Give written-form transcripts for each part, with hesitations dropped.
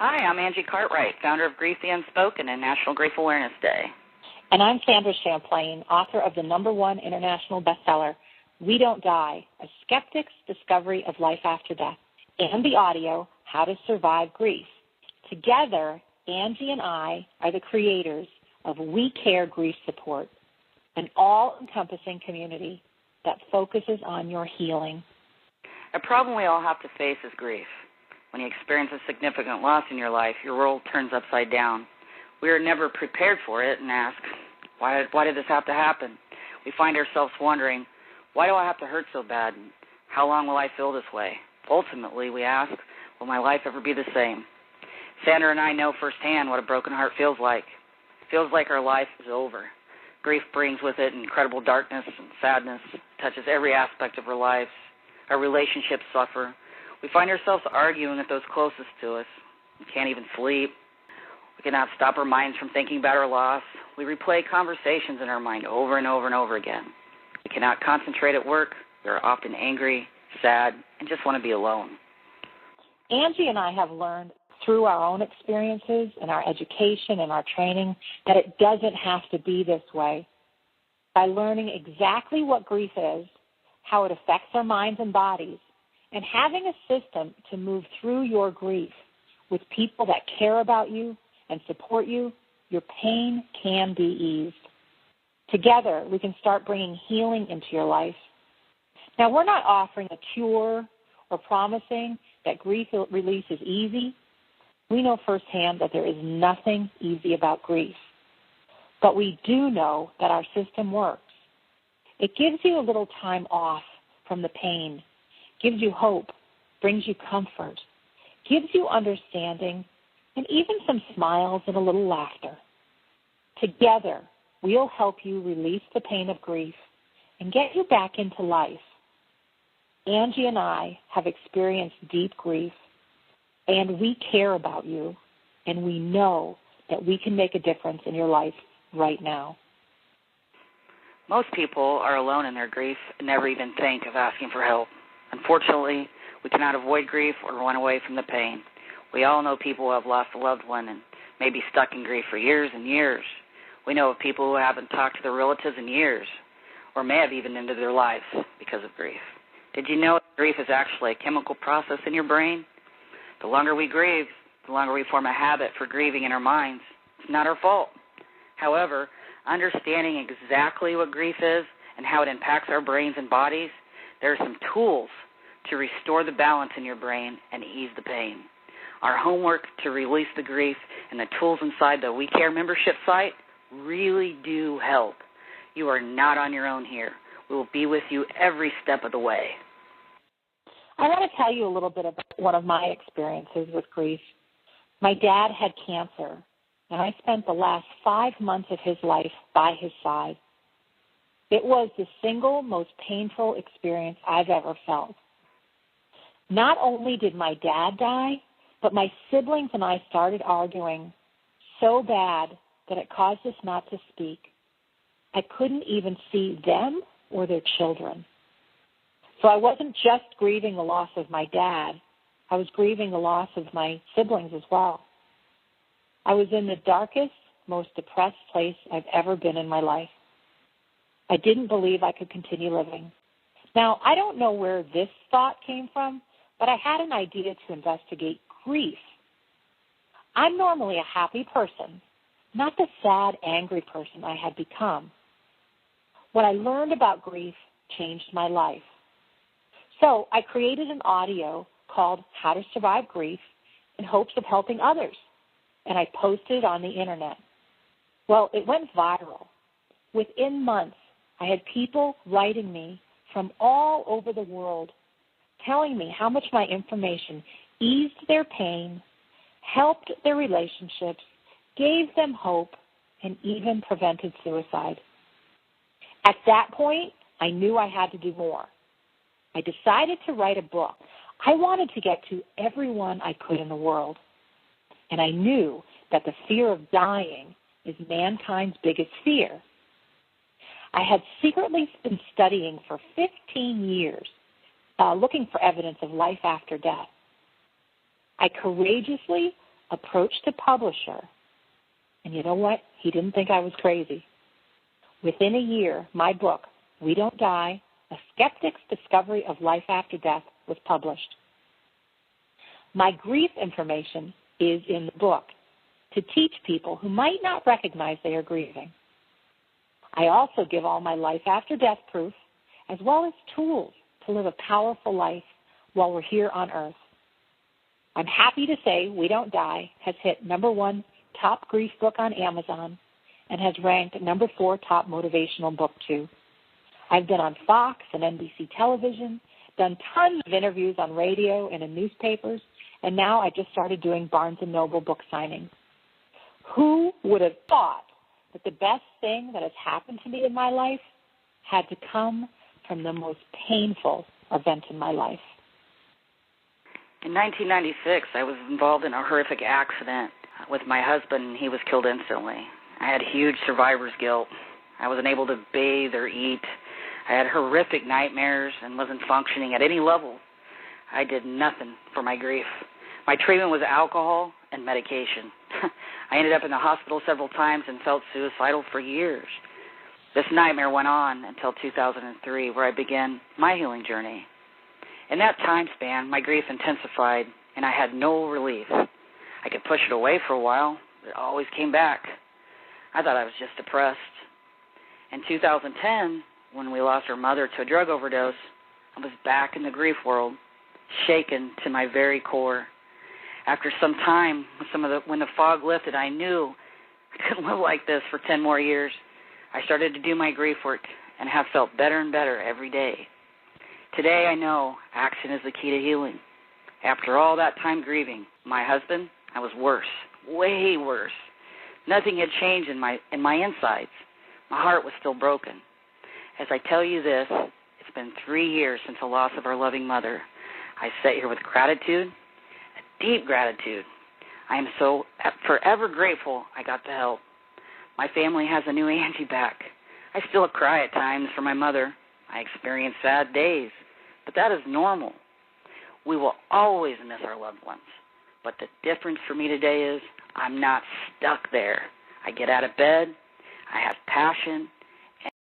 Hi, I'm Angie Cartwright, founder of Grief the Unspoken and National Grief Awareness Day. And I'm Sandra Champlain, author of the #1 international bestseller, We Don't Die, A Skeptic's Discovery of Life After Death, and the audio, How to Survive Grief. Together, Angie and I are the creators of We Care Grief Support, an all-encompassing community that focuses on your healing. A problem we all have to face is grief. When you experience a significant loss in your life, your world turns upside down. We are never prepared for it and ask, why did this have to happen? We find ourselves wondering, why do I have to hurt so bad? And how long will I feel this way? Ultimately, we ask, will my life ever be the same? Sandra and I know firsthand what a broken heart feels like. It feels like our life is over. Grief brings with it incredible darkness and sadness, touches every aspect of our lives. Our relationships suffer. We find ourselves arguing with those closest to us. We can't even sleep. We cannot stop our minds from thinking about our loss. We replay conversations in our mind over and over and over again. We cannot concentrate at work. We are often angry, sad, and just want to be alone. Angie and I have learned through our own experiences and our education and our training that it doesn't have to be this way. By learning exactly what grief is, how it affects our minds and bodies, and having a system to move through your grief with people that care about you and support you, your pain can be eased. Together, we can start bringing healing into your life. Now, we're not offering a cure or promising that grief release is easy. We know firsthand that there is nothing easy about grief. But we do know that our system works. It gives you a little time off from the pain, gives you hope, brings you comfort, gives you understanding, and even some smiles and a little laughter. Together, we'll help you release the pain of grief and get you back into life. Angie and I have experienced deep grief, and we care about you, and we know that we can make a difference in your life right now. Most people are alone in their grief and never even think of asking for help. Unfortunately, we cannot avoid grief or run away from the pain. We all know people who have lost a loved one and may be stuck in grief for years and years. We know of people who haven't talked to their relatives in years or may have even ended their lives because of grief. Did you know that grief is actually a chemical process in your brain? The longer we grieve, the longer we form a habit for grieving in our minds. It's not our fault. However, understanding exactly what grief is and how it impacts our brains and bodies, there are some tools to restore the balance in your brain and ease the pain. Our homework to release the grief and the tools inside the We Care membership site really do help. You are not on your own here. We will be with you every step of the way. I want to tell you a little bit about one of my experiences with grief. My dad had cancer, and I spent the last 5 months of his life by his side. It was the single most painful experience I've ever felt. Not only did my dad die, but my siblings and I started arguing so bad that it caused us not to speak. I couldn't even see them or their children. So I wasn't just grieving the loss of my dad. I was grieving the loss of my siblings as well. I was in the darkest, most depressed place I've ever been in my life. I didn't believe I could continue living. Now, I don't know where this thought came from, but I had an idea to investigate grief. I'm normally a happy person, not the sad, angry person I had become. What I learned about grief changed my life. So I created an audio called How to Survive Grief in hopes of helping others, and I posted it on the internet. Well, it went viral. Within months, I had people writing me from all over the world telling me how much my information eased their pain, helped their relationships, gave them hope, and even prevented suicide. At that point, I knew I had to do more. I decided to write a book. I wanted to get to everyone I could in the world. And I knew that the fear of dying is mankind's biggest fear. I had secretly been studying for 15 years, looking for evidence of life after death. I courageously approached a publisher, and you know what? He didn't think I was crazy. Within a year, my book, We Don't Die, A Skeptic's Discovery of Life After Death, was published. My grief information is in the book to teach people who might not recognize they are grieving. I also give all my life after death proof, as well as tools to live a powerful life while we're here on earth. I'm happy to say We Don't Die has hit #1 top grief book on Amazon and has ranked #4 top motivational book too. I've been on Fox and NBC television, done tons of interviews on radio and in newspapers, and now I just started doing Barnes & Noble book signings. Who would have thought that the best thing that has happened to me in my life had to come from the most painful event in my life? In 1996, I was involved in a horrific accident with my husband, and he was killed instantly. I had huge survivor's guilt. I wasn't able to bathe or eat. I had horrific nightmares and wasn't functioning at any level. I did nothing for my grief. My treatment was alcohol and medication. I ended up in the hospital several times and felt suicidal for years. This nightmare went on until 2003, where I began my healing journey. In that time span, my grief intensified, and I had no relief. I could push it away for a while, but it always came back. I thought I was just depressed. In 2010, when we lost our mother to a drug overdose, I was back in the grief world, shaken to my very core. After some time, when the fog lifted, I knew I couldn't live like this for 10 more years. I started to do my grief work and have felt better and better every day. Today I know action is the key to healing. After all that time grieving my husband, I was worse, way worse. Nothing had changed in my insides. My heart was still broken. As I tell you this, it's been 3 years since the loss of our loving mother. I sit here with gratitude, a deep gratitude. I am so forever grateful I got the help. My family has a new Angie back. I still cry at times for my mother. I experience sad days, but that is normal. We will always miss our loved ones. But the difference for me today is I'm not stuck there. I get out of bed. I have passion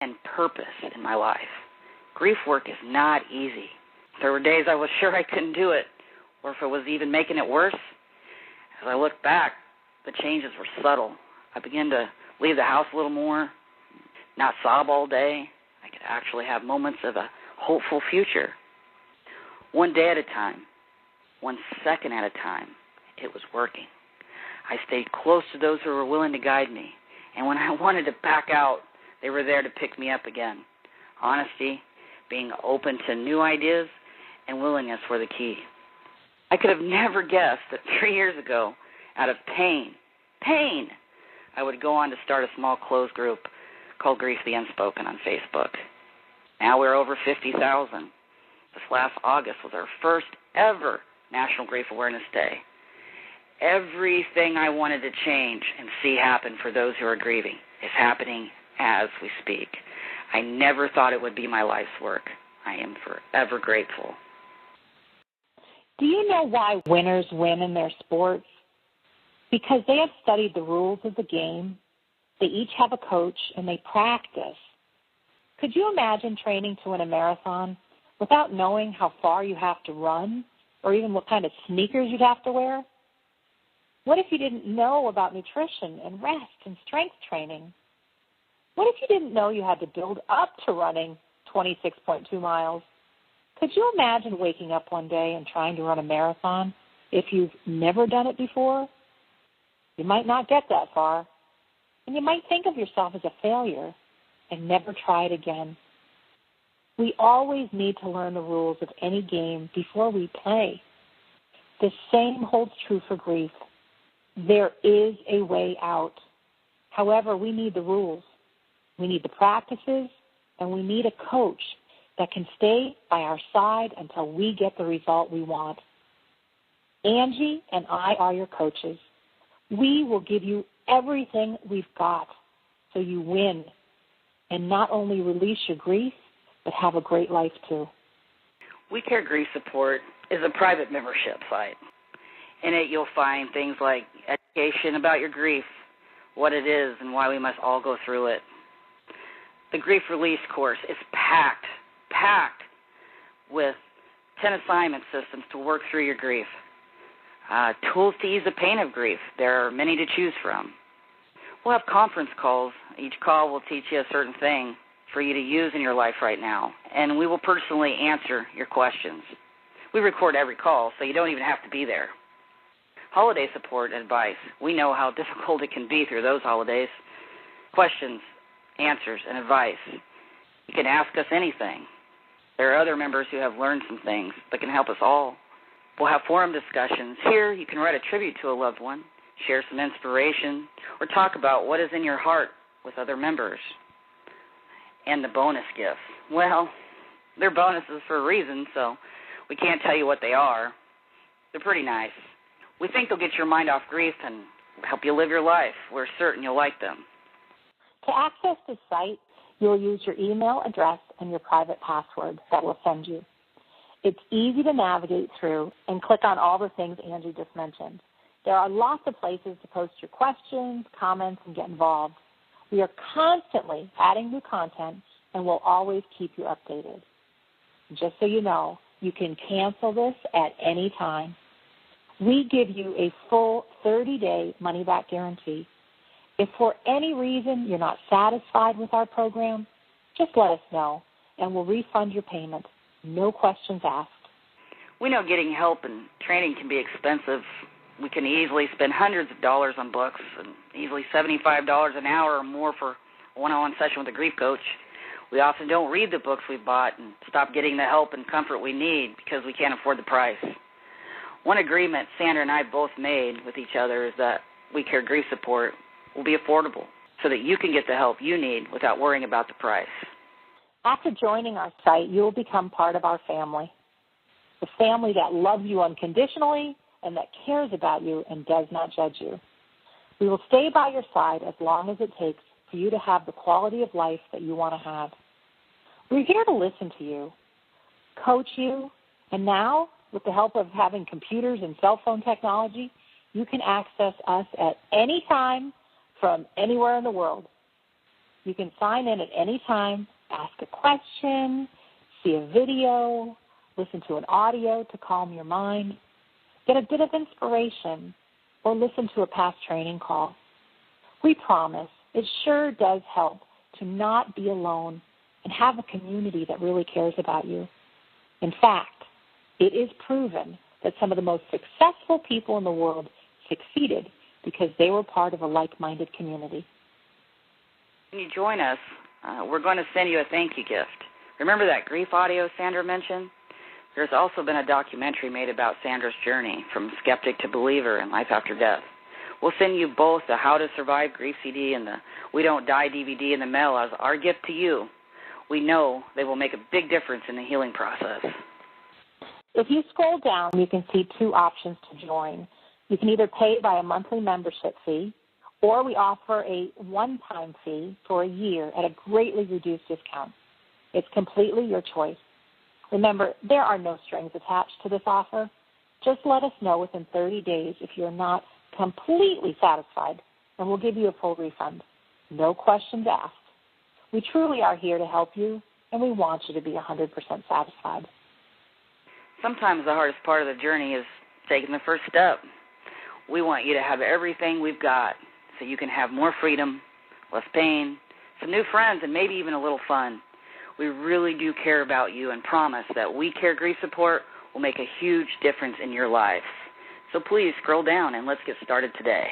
and purpose in my life. Grief work is not easy. There were days I was sure I couldn't do it, or if it was even making it worse. As I look back, the changes were subtle. I began to leave the house a little more, not sob all day. I could actually have moments of a hopeful future. One day at a time, 1 second at a time, it was working. I stayed close to those who were willing to guide me, and when I wanted to back out, they were there to pick me up again. Honesty, being open to new ideas, and willingness were the key. I could have never guessed that 3 years ago, out of pain, I would go on to start a small closed group called Grief the Unspoken on Facebook. Now we're over 50,000. This last August was our first ever National Grief Awareness Day. Everything I wanted to change and see happen for those who are grieving is happening as we speak. I never thought it would be my life's work. I am forever grateful. Do you know why winners win in their sports? Because they have studied the rules of the game, they each have a coach, and they practice. Could you imagine training to win a marathon without knowing how far you have to run or even what kind of sneakers you'd have to wear? What if you didn't know about nutrition and rest and strength training? What if you didn't know you had to build up to running 26.2 miles? Could you imagine waking up one day and trying to run a marathon if you've never done it before? You might not get that far, and you might think of yourself as a failure and never try it again. We always need to learn the rules of any game before we play. The same holds true for grief. There is a way out. However, we need the rules. We need the practices, and we need a coach that can stay by our side until we get the result we want. Angie and I are your coaches. We will give you everything we've got so you win and not only release your grief, but have a great life too. We Care Grief Support is a private membership site. In it, you'll find things like education about your grief, what it is, and why we must all go through it. The Grief Release course is packed with 10 assignment systems to work through your grief. Tools to ease the pain of grief. There are many to choose from. We'll have conference calls. Each call will teach you a certain thing for you to use in your life right now, and we will personally answer your questions. We record every call, so you don't even have to be there. Holiday support and advice. We know how difficult it can be through those holidays. Questions, answers, and advice. You can ask us anything. There are other members who have learned some things that can help us all. We'll have forum discussions. Here, you can write a tribute to a loved one, share some inspiration, or talk about what is in your heart with other members. And the bonus gifts. Well, they're bonuses for a reason, so we can't tell you what they are. They're pretty nice. We think they'll get your mind off grief and help you live your life. We're certain you'll like them. To access the site, you'll use your email address and your private password that we'll send you. It's easy to navigate through and click on all the things Angie just mentioned. There are lots of places to post your questions, comments, and get involved. We are constantly adding new content, and we'll always keep you updated. Just so you know, you can cancel this at any time. We give you a full 30-day money-back guarantee. If for any reason you're not satisfied with our program, just let us know, and we'll refund your payment. No questions asked. We know getting help and training can be expensive. We can easily spend hundreds of dollars on books and easily $75 an hour or more for a one-on-one session with a grief coach. We often don't read the books we bought and stop getting the help and comfort we need because we can't afford the price. One agreement Sandra and I both made with each other is that We Care Grief Support will be affordable so that you can get the help you need without worrying about the price. After joining our site, you will become part of our family, the family that loves you unconditionally and that cares about you and does not judge you. We will stay by your side as long as it takes for you to have the quality of life that you want to have. We're here to listen to you, coach you, and now, with the help of having computers and cell phone technology, you can access us at any time from anywhere in the world. You can sign in at any time, ask a question, see a video, listen to an audio to calm your mind, get a bit of inspiration, or listen to a past training call. We promise it sure does help to not be alone and have a community that really cares about you. In fact, it is proven that some of the most successful people in the world succeeded because they were part of a like-minded community. When you join us, we're going to send you a thank you gift. Remember that grief audio Sandra mentioned? There's also been a documentary made about Sandra's journey from skeptic to believer in life after death. We'll send you both the How to Survive Grief CD and the We Don't Die DVD in the mail as our gift to you. We know they will make a big difference in the healing process. If you scroll down, you can see two options to join. You can either pay by a monthly membership fee, or we offer a one-time fee for a year at a greatly reduced discount. It's completely your choice. Remember, there are no strings attached to this offer. Just let us know within 30 days if you're not completely satisfied, and we'll give you a full refund. No questions asked. We truly are here to help you, and we want you to be 100% satisfied. Sometimes the hardest part of the journey is taking the first step. We want you to have everything we've got so you can have more freedom, less pain, some new friends, and maybe even a little fun. We really do care about you and promise that We Care Grief Support will make a huge difference in your life. So please scroll down and let's get started today.